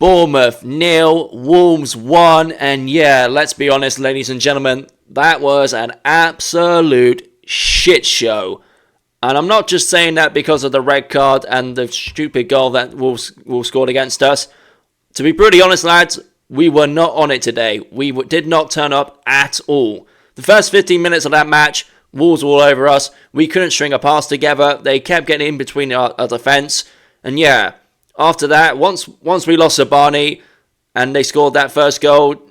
Bournemouth 0, Wolves 1, and yeah, let's be honest, ladies and gentlemen, that was an absolute shit show. And I'm not just saying that because of the red card and the stupid goal that Wolves scored against us. To be brutally honest, lads, we were not on it today. We did not turn up at all. The first 15 minutes of that match, Wolves were all over us. We couldn't string a pass together. They kept getting in between our defence. And yeah, after that, once we lost Sabani and they scored that first goal,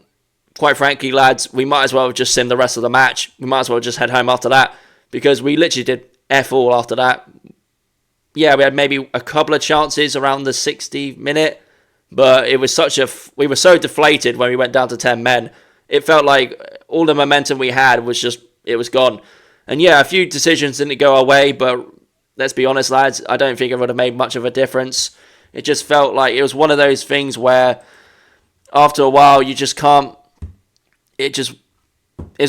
quite frankly, lads, we might as well have just simmed the rest of the match. We might as well just head home after that because we literally did F all after that. Yeah, we had maybe a couple of chances around the 60th minute, but it was we were so deflated when we went down to 10 men. It felt like all the momentum we had it was gone. And yeah, a few decisions didn't go our way, but let's be honest, lads, I don't think it would have made much of a difference. It just felt like it was one of those things where after a while you just can't. It's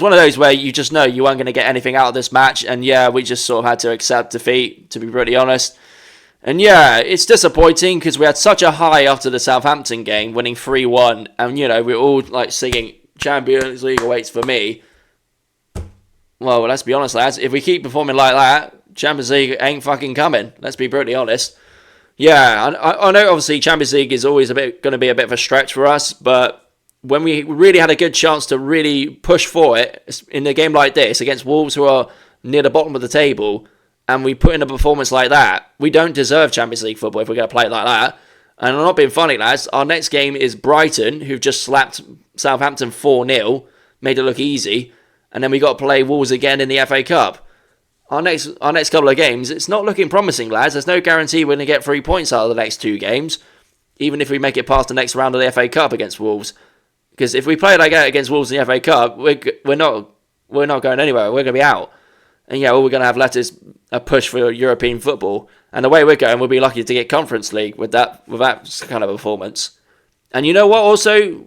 one of those where you just know you weren't going to get anything out of this match, and yeah, we just sort of had to accept defeat, to be brutally honest. And yeah, it's disappointing because we had such a high after the Southampton game, winning 3-1, and you know, we were all like singing Champions League awaits for me. Well, let's be honest, lads, if we keep performing like that, Champions League ain't fucking coming. Let's be brutally honest. Yeah, I know obviously Champions League is always going to be a bit of a stretch for us, but when we really had a good chance to really push for it in a game like this against Wolves, who are near the bottom of the table, and we put in a performance like that, we don't deserve Champions League football if we're going to play it like that. And I'm not being funny, lads. Our next game is Brighton, who've just slapped Southampton 4-0, made it look easy, and then we got to play Wolves again in the FA Cup. Our next couple of games, it's not looking promising, lads. There's no guarantee we're going to get 3 points out of the next 2 games, even if we make it past the next round of the FA Cup against Wolves. Because if we play like that against Wolves in the FA Cup, we're not going anywhere. We're going to be out. And yeah, all we're going to have left is a push for European football. And the way we're going, we'll be lucky to get Conference League with that kind of performance. And you know what also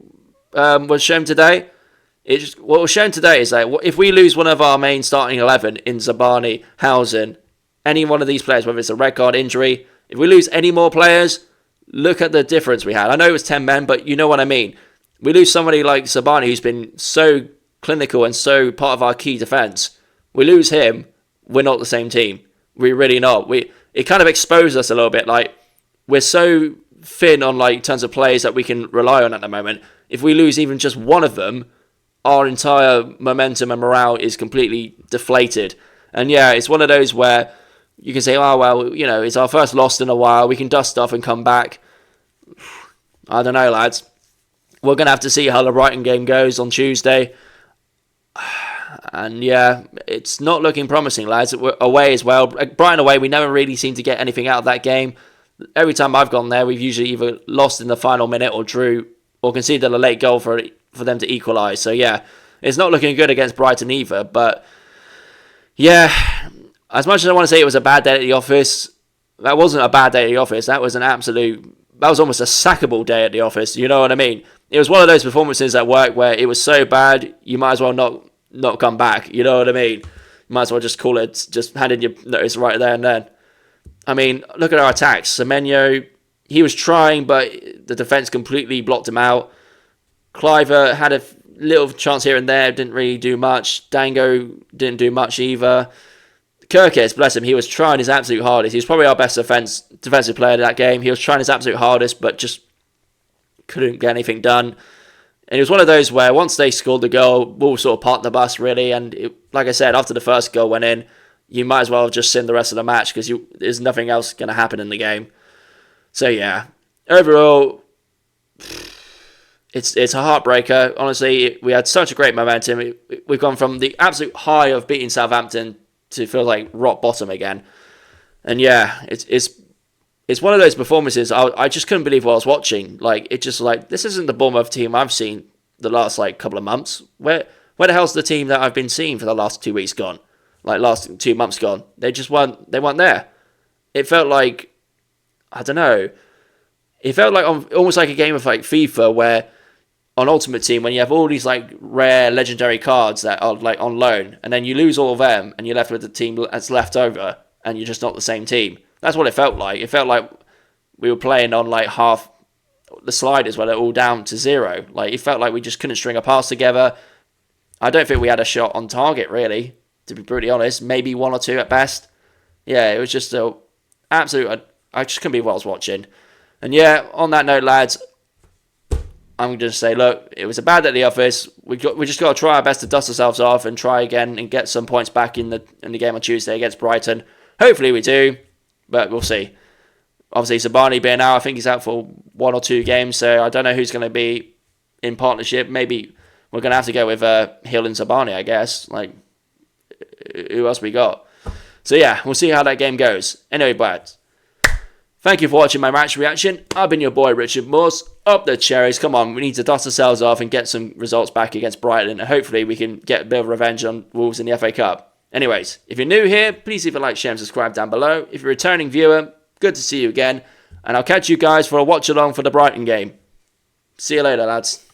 was shown today? What was shown today is that if we lose one of our main starting 11 in Zabani, Housen, any one of these players, whether it's a red card injury, if we lose any more players, look at the difference we had. I know it was 10 men, but you know what I mean. We lose somebody like Sabani, who's been so clinical and so part of our key defence. We lose him, we're not the same team. We're really not. It kind of exposed us a little bit. Like, we're so thin on like tons of players that we can rely on at the moment. If we lose even just one of them, our entire momentum and morale is completely deflated. And yeah, it's one of those where you can say, oh, well, you know, it's our first loss in a while. We can dust off and come back. I don't know, lads. We're going to have to see how the Brighton game goes on Tuesday. And yeah, it's not looking promising, lads. We're away as well. Brighton away, we never really seem to get anything out of that game. Every time I've gone there, we've usually either lost in the final minute or drew or conceded a late goal for them to equalise. So yeah, it's not looking good against Brighton either. But yeah, as much as I want to say it was a bad day at the office, that wasn't a bad day at the office. That was almost a sackable day at the office. You know what I mean? It was one of those performances at work where it was so bad, you might as well not come back. You know what I mean? You might as well just call it, just hand in your notice right there and then. I mean, look at our attacks. Semenyo, he was trying, but the defence completely blocked him out. Cliver had a little chance here and there, didn't really do much. Dango didn't do much either. Kirkes, bless him, he was trying his absolute hardest. He was probably our best defensive player in that game. He was trying his absolute hardest, but just couldn't get anything done. And it was one of those where once they scored the goal, Wolves sort of parked the bus, really. And like I said, after the first goal went in, you might as well have just simmed the rest of the match because there's nothing else going to happen in the game. So yeah, overall, it's a heartbreaker. Honestly, we had such a great momentum. We've gone from the absolute high of beating Southampton to feel like rock bottom again. And yeah, it's one of those performances I just couldn't believe what I was watching. Like, it just like, this isn't the Bournemouth team I've seen the last like couple of months. Where the hell's the team that I've been seeing for the last 2 weeks gone? Like, last 2 months gone? They weren't there. It felt like, I don't know. It felt like almost like a game of like FIFA where on Ultimate Team, when you have all these like rare legendary cards that are like on loan, and then you lose all of them and you're left with the team that's left over and you're just not the same team. That's what it felt like. It felt like we were playing on like half the sliders were all down to 0. Like, it felt like we just couldn't string a pass together. I don't think we had a shot on target, really, to be brutally honest. Maybe 1 or 2 at best. Yeah, it was just a absolute... I just couldn't believe what I was watching. And yeah, on that note, lads, I'm going to say, look, it was a bad day at the office. We just got to try our best to dust ourselves off and try again and get some points back in the game on Tuesday against Brighton. Hopefully we do, but we'll see. Obviously, Sabani being out, I think he's out for 1 or 2 games, so I don't know who's going to be in partnership. Maybe we're going to have to go with Hill and Sabani, I guess. Like, who else we got? So yeah, we'll see how that game goes. Anyway, but thank you for watching my match reaction. I've been your boy, Richard Morse. Up the cherries. Come on, we need to dust ourselves off and get some results back against Brighton. And hopefully we can get a bit of revenge on Wolves in the FA Cup. Anyways, if you're new here, please leave a like, share and subscribe down below. If you're a returning viewer, good to see you again. And I'll catch you guys for a watch along for the Brighton game. See you later, lads.